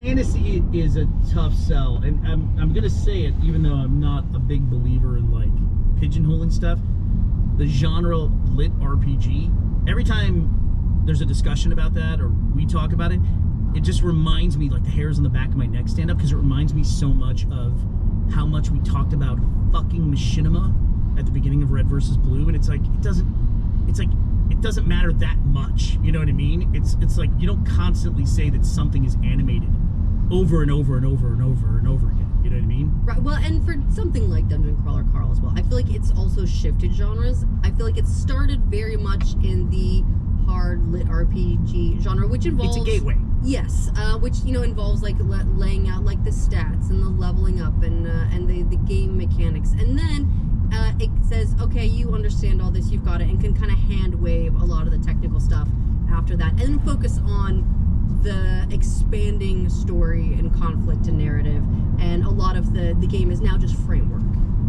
Fantasy is a tough sell, and I'm gonna say it, even though I'm not a big believer in like pigeonholing stuff. The genre lit RPG. Every time there's a discussion about that, or we talk about it, it just reminds me, like the hairs on the back of my neck stand up, because it reminds me so much of how much we talked about fucking machinima at the beginning of Red versus Blue, and it's like it doesn't matter that much. You know what I mean? It's like you don't constantly say that something is animated over and over and over and over and over again. You know what I mean? Right. Well, and for something like Dungeon Crawler Carl as well, I feel like it's also shifted genres. I feel like it started very much in the hard lit RPG genre, which involves... It's a gateway. Yes, which, you know, involves like laying out like the stats and the leveling up and the game mechanics. And then it says, okay, you understand all this, you've got it, and can kind of hand wave a lot of the technical stuff after that, and then focus on the expanding story and conflict and narrative. And a lot of the game is now just framework,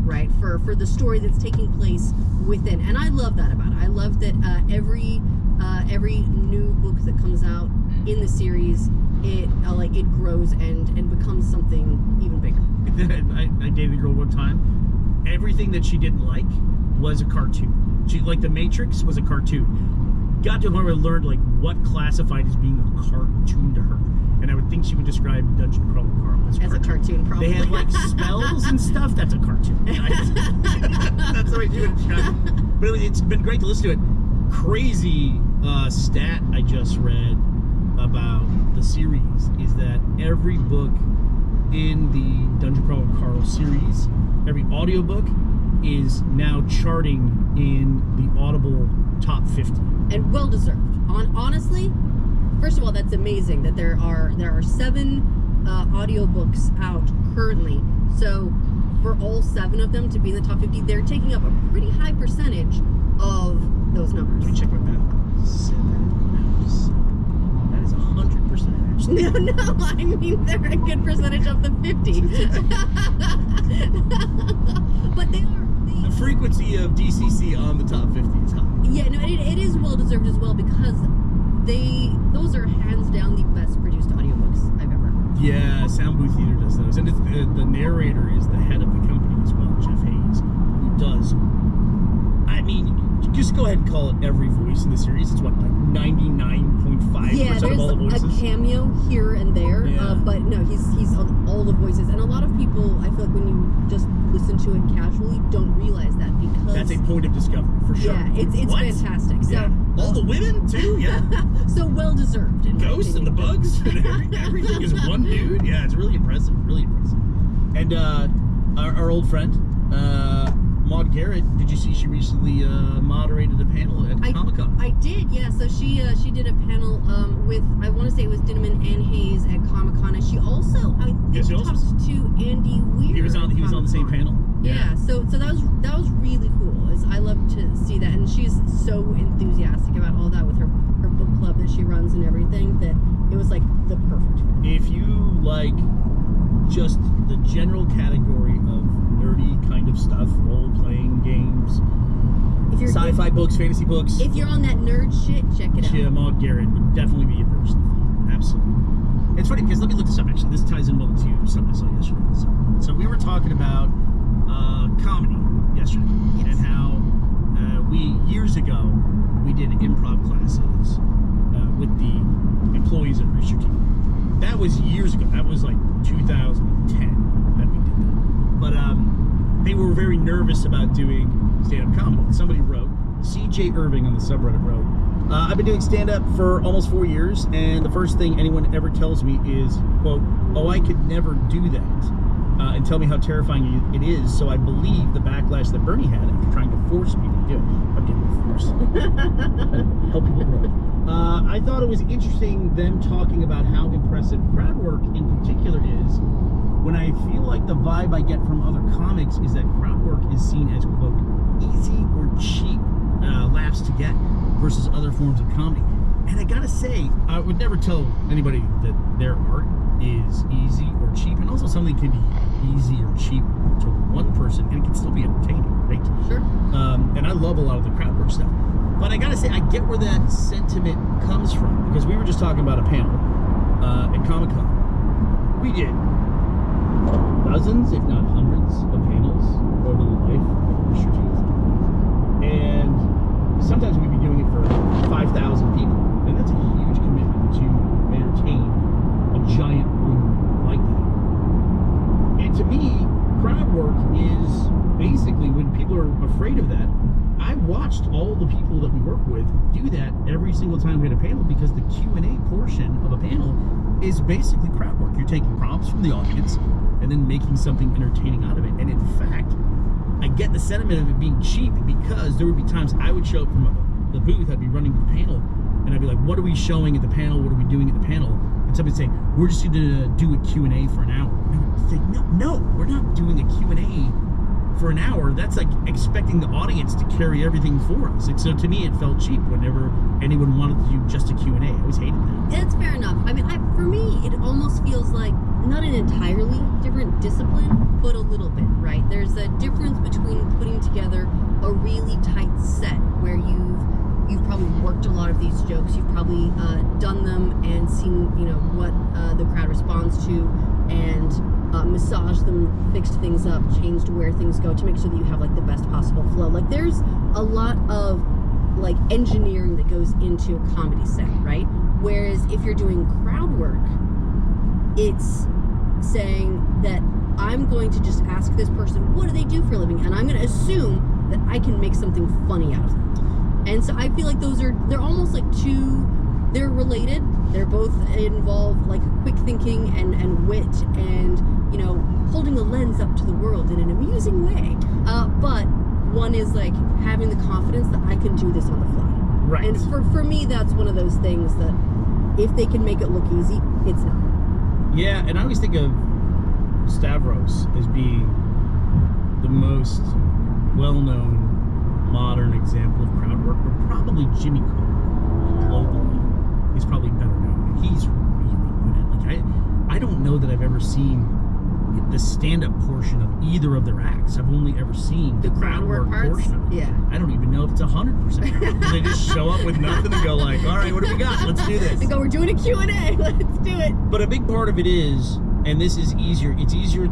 right, for the story that's taking place within. And I love that about it. I love that every new book that comes out in the series, it grows and becomes something even bigger. I dated a girl one time. Everything that she didn't like was a cartoon. She, like The Matrix was a cartoon. Got to a point where I learned like what classified as being a cartoon to her, and I would think she would describe Dungeon Crawler Carl as a cartoon. Probably. They had like spells and stuff. That's a cartoon. That's the way she would describe it. But it's been great to listen to it. Crazy stat I just read about the series is that every book in the Dungeon Crawler Carl series, every audiobook is now charting in the Audible top 50. And well deserved. Honestly, first of all, that's amazing that there are 7 audiobooks out currently. So for all 7 of them to be in the top 50, they're taking up a pretty high percentage of those numbers. Let me check my math. 7. That is 100%. No, I mean they're a good percentage of the 50. But they are. The frequency of DCC on the top 50 is high. Yeah, no, it is well deserved as well, because those are hands down the best produced audiobooks I've ever heard. Yeah, Sound Booth Theater does those, and it's, the narrator is the head of the company as well, Jeff Hayes, who does. I mean, just go ahead and call it every voice in the series. It's what, like 99.5% of all the voices. There's a cameo here and there, yeah. But no, he's on all the voices, and a lot of people, I feel like when you just listen to it casually, don't realize that, because that's a point of discovery for sure. Yeah, it's fantastic. So yeah. All the women too, yeah. So well deserved. Ghosts and the bugs, and everything is one dude. Yeah, it's really impressive, really impressive. And our old friend, Maud Garrett, did you see she recently moderated a panel at Comic-Con? I did, yeah. So she did a panel with, I want to say it was Dinneman and Hayes at Comic-Con, and she also, I think, talked to Andy Weir. He was on the same panel. Yeah. So that was really cool. I love to see that, and she's so enthusiastic about all that with her book club that she runs and everything, that it was like the perfect fit. If you like just the general category of nerdy kind of stuff, role-playing games, sci-fi books, fantasy books. If you're on that nerd shit, check it out. Yeah, Maud Garrett would definitely be a person. Absolutely. It's funny because let me look this up actually. This ties in well to something I saw yesterday. So we were talking about comedy yesterday, yes. And how years ago we did improv classes with the employees at Rooster Teeth. That was years ago. That was like 2010 that we did that. But they were very nervous about doing stand-up comedy. Somebody wrote, CJ Irving on the subreddit wrote, I've been doing stand-up for almost 4 years, and the first thing anyone ever tells me is, quote, oh, I could never do that, and tell me how terrifying it is, so I believe the backlash that Bernie had after trying to force people to do it. I'm getting force. Help people grow. I thought it was interesting them talking about how impressive crowd work in particular is, when I feel like the vibe I get from other comics is that crowd work is seen as, quote, easy or cheap laughs to get versus other forms of comedy. And I gotta say, I would never tell anybody that their art is easy or cheap, and also something can be easy or cheap to one person and it can still be entertaining, right? Sure. And I love a lot of the crowd work stuff. But I gotta say, I get where that sentiment comes from, because we were just talking about a panel at Comic-Con we did dozens, if not hundreds, of panels over the life of Rooster Teeth. And sometimes we'd be doing it for 5,000 people. And that's a huge commitment to entertain a giant room like that. And to me, crowd work is basically when people are afraid of that. I watched all the people that we work with do that every single time we had a panel, because the Q&A portion of a panel is basically crowd work. You're taking prompts from the audience and then making something entertaining out of it. And in fact, I get the sentiment of it being cheap, because there would be times I would show up from the booth, I'd be running the panel, and I'd be like, what are we showing at the panel? What are we doing at the panel? And somebody'd say, we're just going to do a Q&A for an hour. And I would say, no, we're not doing a Q&A for an hour. That's like expecting the audience to carry everything for us. And so to me, it felt cheap whenever anyone wanted to do just a Q&A. I always hated that. It's fair enough. I mean, for me, it almost feels like not an entirely different discipline, but a little bit, right? There's a difference between putting together a really tight set where you've probably worked a lot of these jokes, you've probably done them and seen, you know, what the crowd responds to, and massaged them, fixed things up, changed where things go to make sure that you have like the best possible flow. Like there's a lot of like engineering that goes into a comedy set, right? Whereas if you're doing crowd work, it's saying that I'm going to just ask this person, what do they do for a living? And I'm going to assume that I can make something funny out of them. And so I feel like they're almost like they're related. They're both involve like quick thinking and wit and, you know, holding a lens up to the world in an amusing way. But one is like having the confidence that I can do this on the fly. Right. And for me, that's one of those things that if they can make it look easy, it's not. Yeah, and I always think of Stavros as being the most well-known modern example of crowd work, but probably Jimmy Carr globally is probably better known. And he's really good at it. Like I don't know that I've ever seen the stand-up portion of either of their acts. I've only ever seen the crowd work portion of it. Yeah. I don't even know if it's 100%. They just show up with nothing and go like, all right, what do we got? Let's do this. They go, we're doing a Q&A. Let's do it. But a big part of it is, and this is easier, it's easier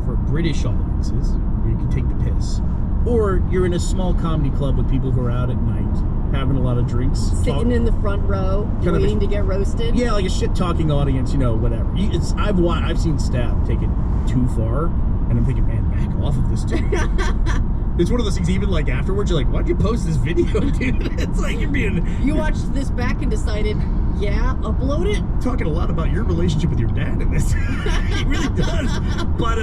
for British audiences, where you can take the piss, or you're in a small comedy club with people who are out at night, having a lot of drinks. Sitting in the front row, waiting to get roasted. Yeah, like a shit-talking audience, you know, whatever. I've seen Stab take it too far, and I'm thinking, man, back off of this dude. It's one of those things, even like afterwards, you're like, why'd you post this video, dude? It's like you're being... You watched this back and decided, yeah, upload it? Talking a lot about your relationship with your dad in this. He really does. But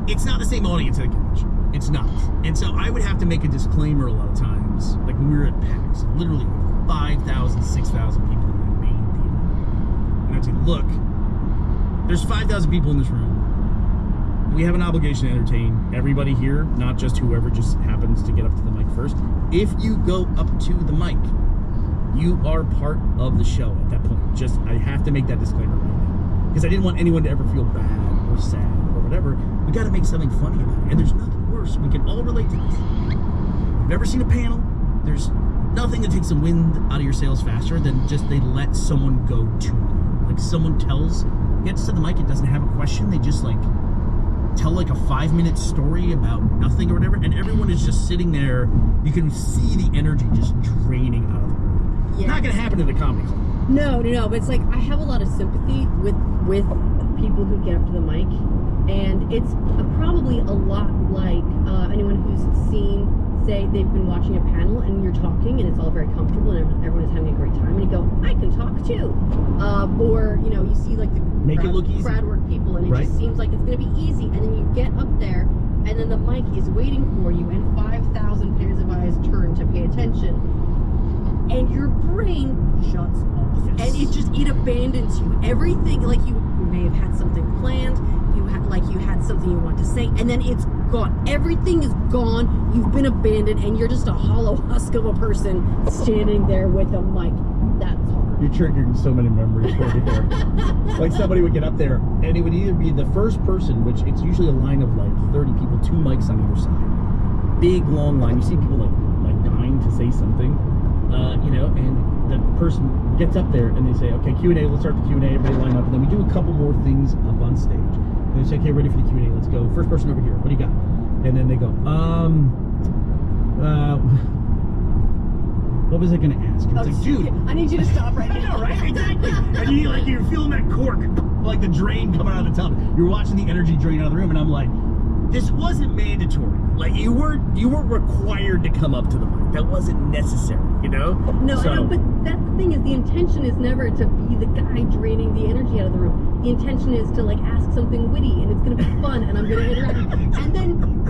it's not the same audience at a convention. It's not. And so I would have to make a disclaimer a lot of times. Like when we were at PAX, literally like 5,000, 6,000 people in the main theater. And I'd say, look, there's 5,000 people in this room. We have an obligation to entertain everybody here, not just whoever just happens to get up to the mic first. If you go up to the mic, you are part of the show at that point. Just, I have to make that disclaimer right now. Because I didn't want anyone to ever feel bad or sad or whatever. We got to make something funny about it. And there's nothing worse. We can all relate to this. If you've ever seen a panel, there's nothing that takes the wind out of your sails faster than just they let someone go too long. Like someone gets to the mic and doesn't have a question. They just like tell like a 5-minute story about nothing or whatever. And everyone is just sitting there. You can see the energy just draining out of the room. Yes. Not going to happen at a comedy club. No, but it's like I have a lot of sympathy with people who get up to the mic, and it's probably a lot like anyone who's seen, say, they've been watching a panel and you're talking and it's all very comfortable and everyone is having a great time, and you go, I can talk too, or you know, you see like the crowd work people, and it just seems like it's going to be easy, and then you get up there and then the mic is waiting for you and 5,000 pairs of eyes turn to pay attention. And your brain shuts off, and it abandons you. Everything, like you may have had something planned, you had something you want to say, and then it's gone. Everything is gone. You've been abandoned, and you're just a hollow husk of a person standing there with a mic. That's hard. You're triggering so many memories over there. Like somebody would get up there, and it would either be the first person, which it's usually a line of like 30 people, 2 mics on either side, big long line. You see people like dying to say something. You know, and the person gets up there and they say, okay, Q&A, let's start the Q&A, everybody line up, and then we do a couple more things up on stage. And they say, okay, ready for the Q&A, let's go. First person over here, what do you got? And then they go, what was I going to ask? And it's like, dude, I need you to stop right I now. know, right? Exactly. And you're feeling that cork, like the drain coming out of the tub. You're watching the energy drain out of the room, and I'm like, this wasn't mandatory. Like you weren't required to come up to the mic. That wasn't necessary, you know? No, I know, but that's the thing is the intention is never to be the guy draining the energy out of the room. The intention is to like ask something witty and it's gonna be fun and I'm gonna interact.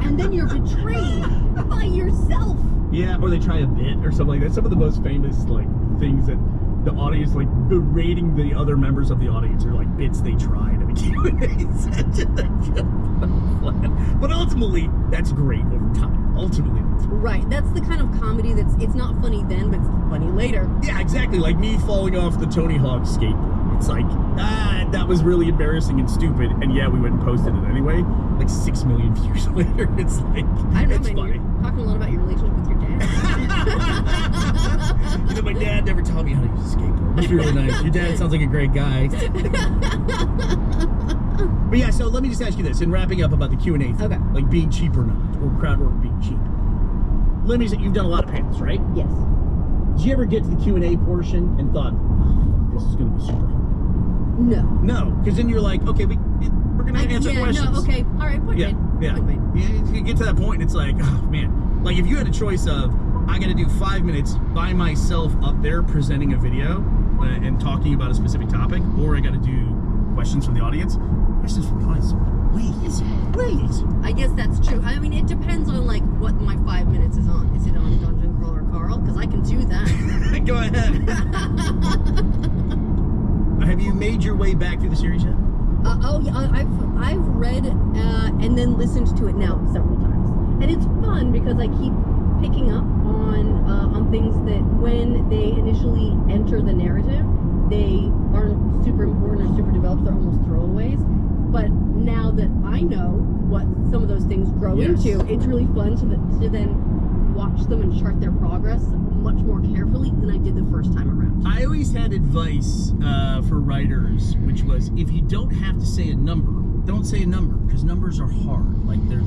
And then you're betrayed by yourself. Yeah, or they try a bit or something like that. Some of the most famous like things that the audience like berating the other members of the audience are like bits they tried at a Q&A session. But ultimately, that's great over time. Ultimately, that's great. Right. That's the kind of comedy it's not funny then, but it's funny later. Yeah, exactly. Like me falling off the Tony Hawk skateboard. It's like, that was really embarrassing and stupid. And yeah, we went and posted it anyway. Like 6 million views later. It's like, I don't know, it's man, funny. you're talking a lot about your relationship with your dad. You know, my dad never taught me how to use a skateboard. Must be really nice. Your dad sounds like a great guy. But yeah, so let me just ask you this, in wrapping up about the Q&A thing, Okay. like being cheap or not, or crowd work being cheap. Let me say, you've done a lot of panels, right? Yes. Did you ever get to the Q&A portion and thought, oh, fuck, this is going to be super hard? No. No, because then you're like, okay, we're going to answer questions. No, okay. All right, point made. Yeah. Point made. You get to that point, and it's like, oh, man. Like, if you had a choice of, I got to do 5 minutes by myself up there presenting a video and talking about a specific topic, or I got to do questions from the audience. Questions from the audience are wait. I guess that's true. I mean, it depends on like what my 5 minutes is on. Is it on Dungeon Crawler Carl? Because I can do that. Go ahead. Have you made your way back through the series yet? Oh yeah, I've read and then listened to it now several times, and it's fun because I keep picking up on things that when they initially enter the narrative, they aren't super important or super developed. They're almost throwaways. But now that I know what some of those things grow Yes. into, it's really fun to then watch them and chart their progress much more carefully than I did the first time around. I always had advice for writers, which was if you don't have to say a number, don't say a number, because numbers are hard. They're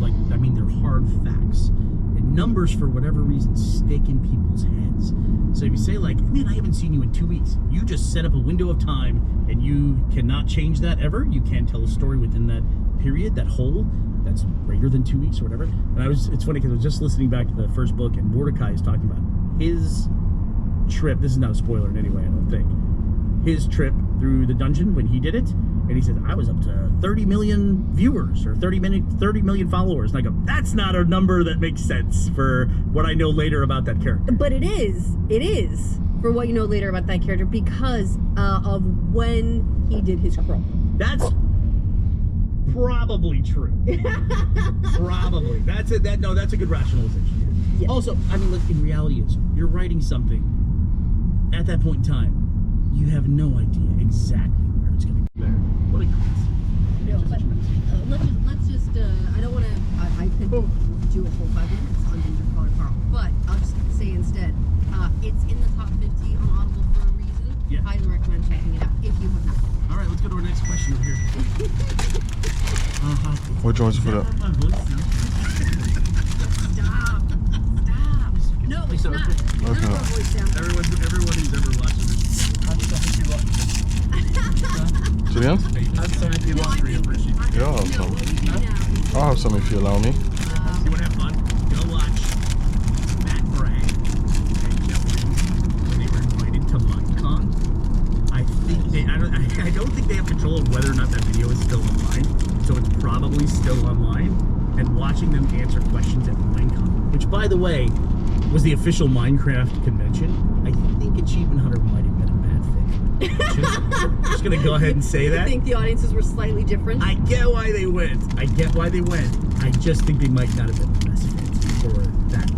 hard facts. And numbers, for whatever reason, stick in people's heads. So if you say like, man, I haven't seen you in 2 weeks, you just set up a window of time and you cannot change that ever. You can't tell a story within that period, that whole, that's greater than 2 weeks or whatever. And it's funny because I was just listening back to the first book and Mordecai is talking about his trip. This is not a spoiler in any way, I don't think. His trip through the dungeon when he did it, and he said, I was up to 30 million viewers or 30 million followers. And I go, that's not a number that makes sense for what I know later about that character. But it is for what you know later about that character because of when he did his crow. That's probably true. Probably. That's it. That's a good rationalization. Yeah. Also, I mean, look, in reality is you're writing something at that point in time, you have no idea exactly where it's going to go. What a No, but let's just I don't want to. I could do a full 5 minutes on Ginger Crawler Carl, but I'll just say instead, it's in the top 50 on Audible for a reason. Yeah. Highly recommend checking it out if you have not. All right, let's go to our next question over here. What do you want to put up? My voice now. Stop. No, it's not. None of our voice down. Everyone who's ever watched this. To the end? Yeah, I'll have No, some. what we do now. I'll have some if you allow me. You want to have fun? Go watch Matt Bragg and Jeffrey when they were invited to MindCon. I don't think they have control of whether or not that video is still online, so it's probably still online. And watching them answer questions at MindCon, which by the way was the official Minecraft convention, I think Achievement Hunter might have been a bad fit. Just gonna go ahead and say that. I think the audiences were slightly different. I get why they went. I just think they might not have been the best fit for that.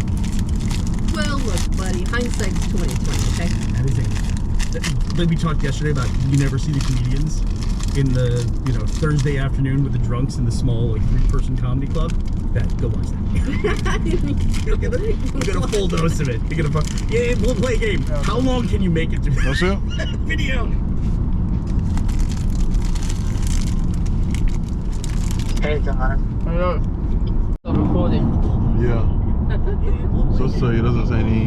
Well, look, buddy, hindsight's 20/20. Okay. That is a. Like we talked yesterday about, you never see the comedians in the Thursday afternoon with the drunks in the small like 3-person comedy club. Go watch that. You'll get a full dose of it. Yeah, we'll play a game. How long can you make it through That's it? video? Hey guys. Hello. Stop recording. Yeah. So he doesn't say any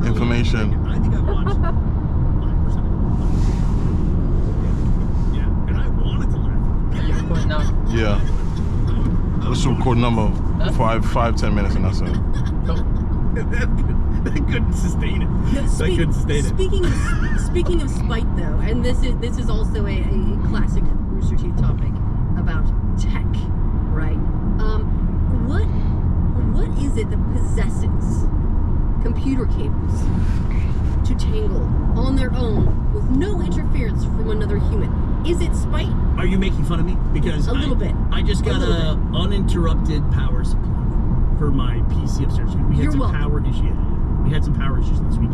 information. I think I watched 5% of it. Yeah, and I wanted to laugh. Are you recording now? Yeah. Let's record number 5-10 minutes and that's it. That couldn't sustain it. That couldn't sustain it. Speaking of spite, though, and this is also a classic Rooster Teeth topic about tech, right? What is it that possesses computer cables to tangle on their own with no interference from another human? Is it spite? Are you making fun of me? Because A little bit. I just got A little an uninterrupted power supply for my PC upstairs. We had You're some welcome. power issues. We had some power issues last week.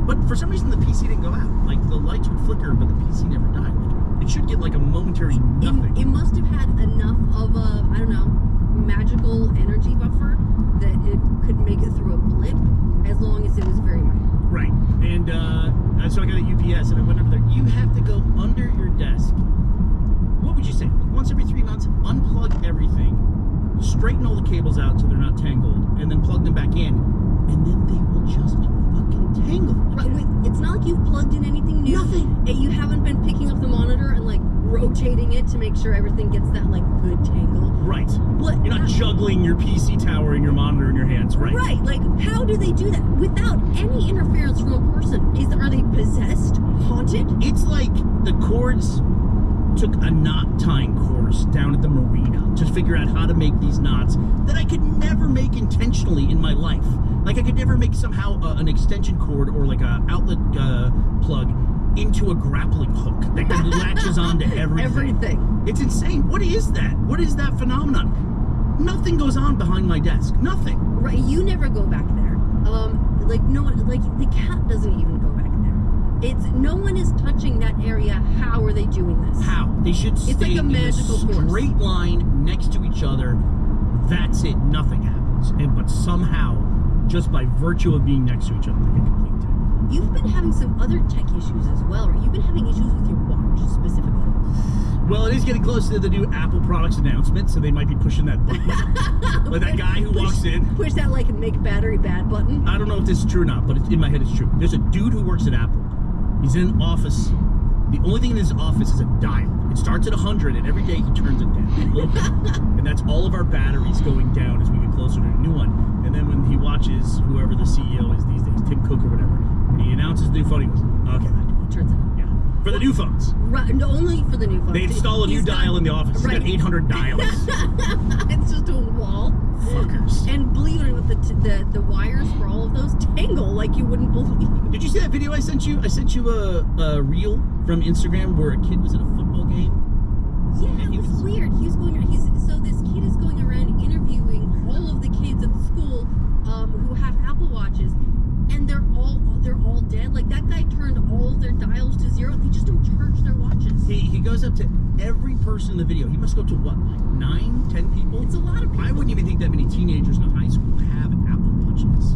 But for some reason the PC didn't go out. Like the lights would flicker, but the PC never died. Like, it should get like a momentary nothing. It must have had enough of a, I don't know, magical energy buffer that it could make it through a blip as long as it was very minor. Right. And so I got a UPS and I went over there. You have to go under your desk. What would you say? Once every 3 months, unplug everything, straighten all the cables out so they're not tangled, and then plug them back in, and then they will just fucking tangle. Right, wait, it's not like you've plugged in anything new. Nothing. You haven't been picking up the monitor and like rotating it to make sure everything gets that like good tangle. Right. What? You're not juggling your PC tower and your monitor in your hands, right? Right, like how do they do that without any interference from a person? Are they possessed, haunted? It's like the cords took a knot tying course down at the marina to figure out how to make these knots that I could never make intentionally in my life. Like I could never make somehow an extension cord or like a outlet plug into a grappling hook that latches onto everything. It's insane. What is that? What is that phenomenon? Nothing goes on behind my desk. Nothing. Right, you never go back there. Like no one, like the cat doesn't even go back there. It's no one is touching that area. How are they doing this? How? They should stay like a in magical a force. straight line next to each other. That's it. Nothing happens. But somehow, just by virtue of being next to each other, they get complete tangle. You've been having some other tech issues as well, right? You've been having issues with your watch specifically. Well, it is getting close to the new Apple products announcement, so they might be pushing that button. But that guy who walks in, Push that like make battery bad button. I don't know if this is true or not, but in my head it's true. There's a dude who works at Apple. He's in an office. The only thing in his office is a dial. It starts at 100, and every day he turns it down a little bit. And that's all of our batteries going down as we get closer to a new one. And then when he watches whoever the CEO is these days, Tim Cook or whatever, when he announces the new phone, he goes, okay, He turns it on. yeah. For the new phones. Right, only for the new phone. They install a new dial in the office. He's got 800 dials. It's just a wall. Fuckers. And believe it or not, the wires for all of those tangle like you wouldn't believe. Did you see that video I sent you? I sent you a reel from Instagram where a kid was at a football game. Yeah, And he it was was- weird. So this kid is going around interviewing all of the kids at the school who have Apple Watches, and they're all dead. Like that guy turned all of their dials to zero. They just don't charge their watches. He goes up to every person in the video. He must go to what, like 9, 10 people? It's a lot of people. I wouldn't even think that many teenagers in high school have Apple Watches.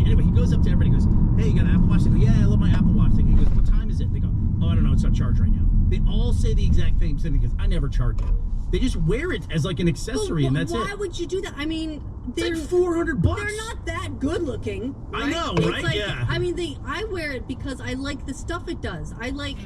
Anyway, he goes up to everybody and goes, hey, you got an Apple Watch? They go, yeah, I love my Apple Watch. He goes, what time is it? They go, oh, I don't know, it's on charge right now. They all say the exact same thing because I never charge it. They just wear it as like an accessory, and that's why it. would you do that? I mean, It's like $400. They're not that good looking. I Right? know, It's right? like, Yeah. I mean, I wear it because I like the stuff it does. I like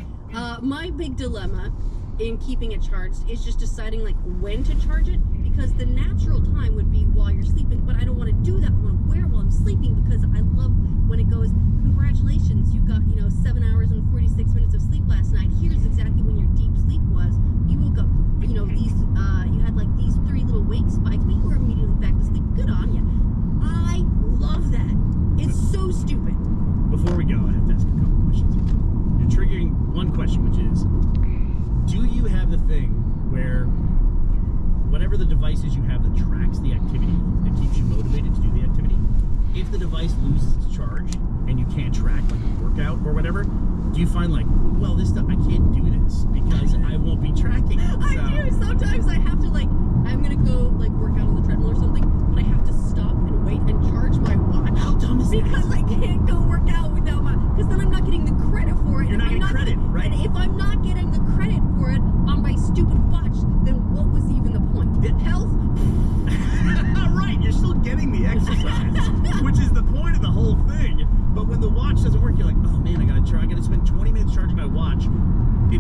my big dilemma in keeping it charged is just deciding like when to charge it, because the natural time would be while you're sleeping, but I don't want to do that. I want to wear it while I'm sleeping because I love when it goes, congratulations, you got 7 hours and 46 minutes of sleep last night. Here's exactly when your deep sleep was. You woke up, you had like these 3 little wake spikes, but you were immediately back to sleep. Good on you. I love that. It's so stupid. Before we go, I have to ask a couple questions. You're triggering one question, which is, do you have the thing where whatever the device is you have that tracks the activity, that keeps you motivated to do the activity, if the device loses its charge and you can't track like a workout or whatever, do you find like, well, this stuff, I can't do this because I won't be tracking it? I do. Sometimes I have to I'm gonna go work out on the treadmill or something, but I have to stop and wait and charge my watch. How dumb is that? Because I can't go work out without because then I'm not getting the credit for it. You're not getting credit, right? And if I'm not getting the credit for it on my stupid watch,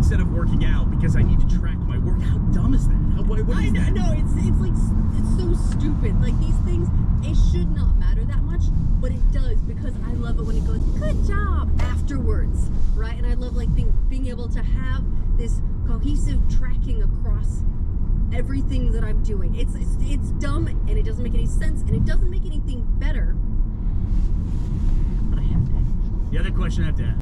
instead of working out because I need to track my work. How dumb is that? What is that? know it's like it's so stupid. Like these things, it should not matter that much, but it does because I love it when it goes good job afterwards, right? And I love like being able to have this cohesive tracking across everything that I'm doing. It's dumb and it doesn't make any sense and it doesn't make anything better. But I have to. The other question I have to ask.